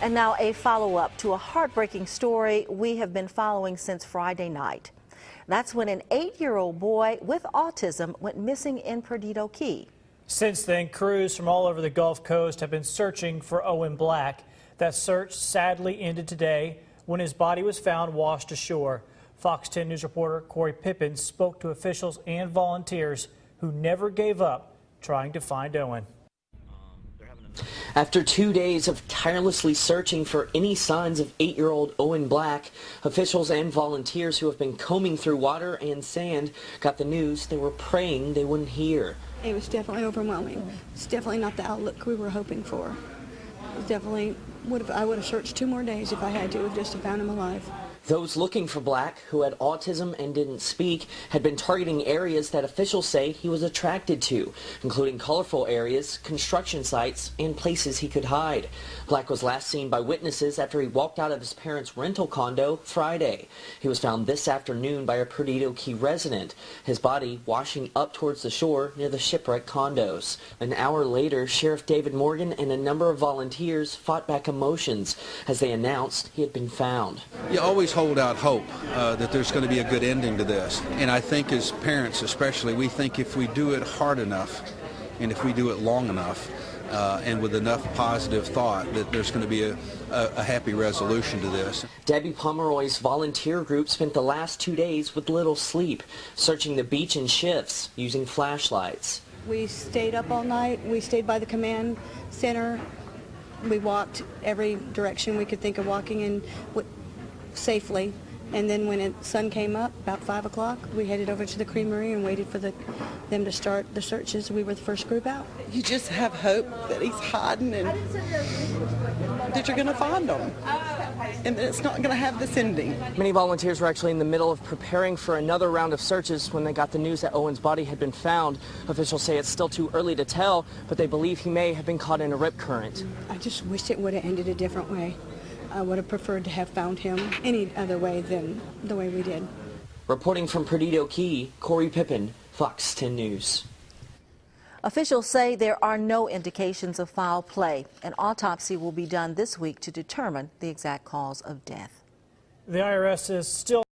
And now a follow-up to a heartbreaking story we have been following since Friday night. That's when an 8-year-old boy with autism went missing in Perdido Key. Since then, crews from all over the Gulf Coast have been searching for Owen Black. That search sadly ended today when his body was found washed ashore. Fox 10 News reporter CORY PIPPIN spoke to officials and volunteers who never gave up trying to find Owen. After 2 days of tirelessly searching for any signs of 8-year-old Owen Black, officials and volunteers who have been combing through water and sand got the news they were praying they wouldn't hear. It was definitely overwhelming. It's definitely not the outlook we were hoping for. It definitely I would have searched 2 more days if I had to, just to find him alive. Those looking for Black, who had autism and didn't speak, had been targeting areas that officials say he was attracted to, including colorful areas, construction sites, and places he could hide. Black was last seen by witnesses after he walked out of his parents' rental condo Friday. He was found this afternoon by a Perdido Key resident, his body washing up towards the shore near the shipwreck condos. An hour later, Sheriff David Morgan and a number of volunteers fought back emotions as they announced he had been found. You always hold out hope that there's going to be a good ending to this. And I think as parents especially, we think if we do it hard enough and if we do it long enough and with enough positive thought that there's going to be a happy resolution to this. Debbie Pomeroy's volunteer group spent the last 2 days with little sleep, searching the beach in shifts using flashlights. We stayed up all night. We stayed by the command center. We walked every direction we could think of walking in safely, and then when the sun came up about 5 o'clock, we headed over to the creamery and waited for them to start the searches. We were the first group out. You just have hope that he's hiding and that you're going to find him and that it's not going to have this ending. Many volunteers were actually in the middle of preparing for another round of searches when they got the news that Owen's body had been found. Officials say it's still too early to tell, but they believe he may have been caught in a rip current. I just wish it would have ended a different way. I would have preferred to have found him any other way than the way we did. Reporting from Perdido Key, CORY PIPPIN, Fox 10 News. Officials say there are no indications of foul play. An autopsy will be done this week to determine the exact cause of death. The IRS is still